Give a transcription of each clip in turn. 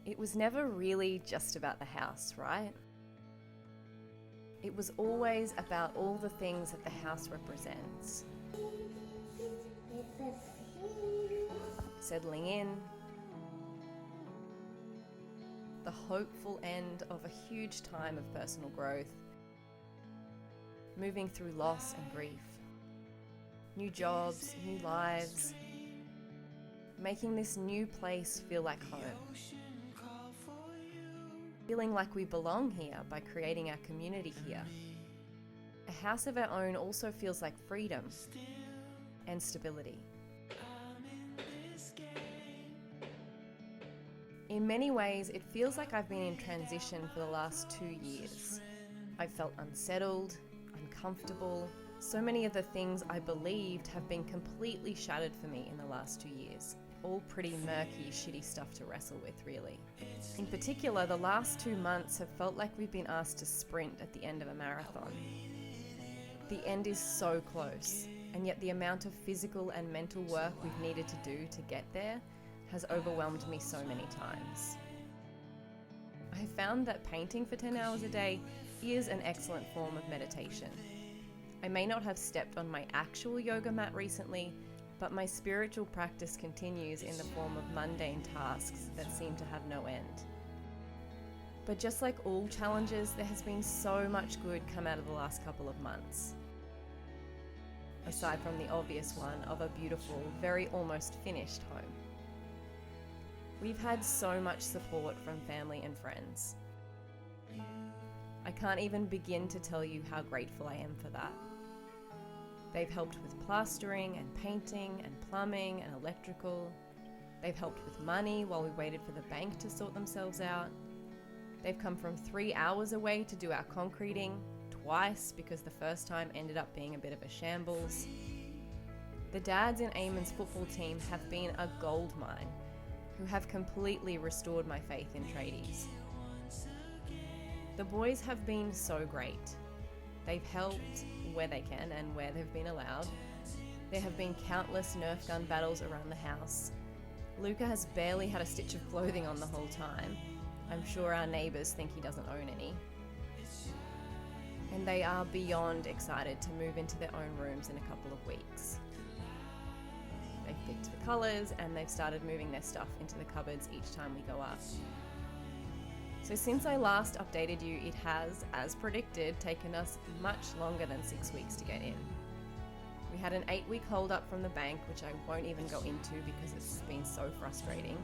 It was never really just about the house, right? It was always about all the things that the house represents. Settling in, the hopeful end of a huge time of personal growth, moving through loss and grief, new jobs, new lives, making this new place feel like home, feeling like we belong here by creating our community here. A house of our own also feels like freedom and stability. In many ways, it feels like I've been in transition for the last 2 years. I've felt unsettled, uncomfortable. So many of the things I believed have been completely shattered for me in the last 2 years. All pretty murky, shitty stuff to wrestle with, really. In particular, the last 2 months have felt like we've been asked to sprint at the end of a marathon. The end is so close, and yet the amount of physical and mental work we've needed to do to get there has overwhelmed me so many times. I have found that painting for 10 hours a day is an excellent form of meditation. I may not have stepped on my actual yoga mat recently, but my spiritual practice continues in the form of mundane tasks that seem to have no end. But just like all challenges, there has been so much good come out of the last couple of months. Aside from the obvious one of a beautiful, very almost finished home. We've had so much support from family and friends. I can't even begin to tell you how grateful I am for that. They've helped with plastering and painting and plumbing and electrical. They've helped with money while we waited for the bank to sort themselves out. They've come from 3 hours away to do our concreting, twice because the first time ended up being a bit of a shambles. The dads in Eamon's football team have been a gold mine, who have completely restored my faith in tradies. The boys have been so great. They've helped where they can and where they've been allowed. There have been countless Nerf gun battles around the house. Luca has barely had a stitch of clothing on the whole time. I'm sure our neighbours think he doesn't own any. And they are beyond excited to move into their own rooms in a couple of weeks. They've picked the colours and they've started moving their stuff into the cupboards each time we go up. So since I last updated you, it has, as predicted, taken us much longer than 6 weeks to get in. We had an 8-week hold up from the bank, which I won't even go into because it's been so frustrating,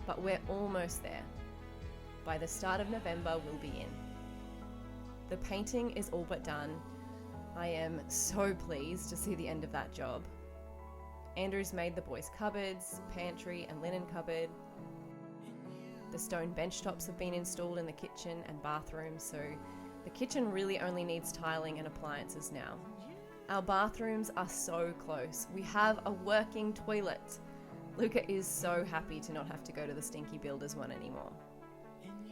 but we're almost there. By the start of November, we'll be in. The painting is all but done. I am so pleased to see the end of that job. Andrew's made the boys' cupboards, pantry and linen cupboard. The stone bench tops have been installed in the kitchen and bathroom, so the kitchen really only needs tiling and appliances now. Our bathrooms are so close. We have a working toilet. Luca is so happy to not have to go to the stinky builder's one anymore.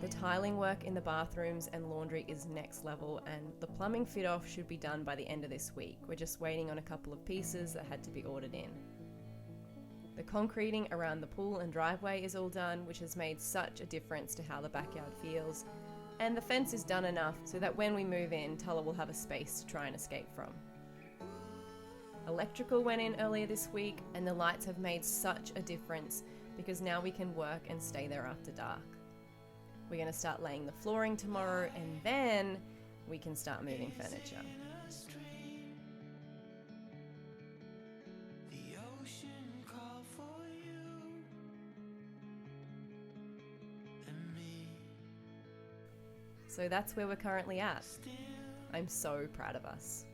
The tiling work in the bathrooms and laundry is next level, and the plumbing fit-off should be done by the end of this week. We're just waiting on a couple of pieces that had to be ordered in. The concreting around the pool and driveway is all done, which has made such a difference to how the backyard feels. And the fence is done enough so that when we move in, Tulla will have a space to try and escape from. Electrical went in earlier this week, and the lights have made such a difference because now we can work and stay there after dark. We're going to start laying the flooring tomorrow, and then we can start moving furniture. So that's where we're currently at. I'm so proud of us.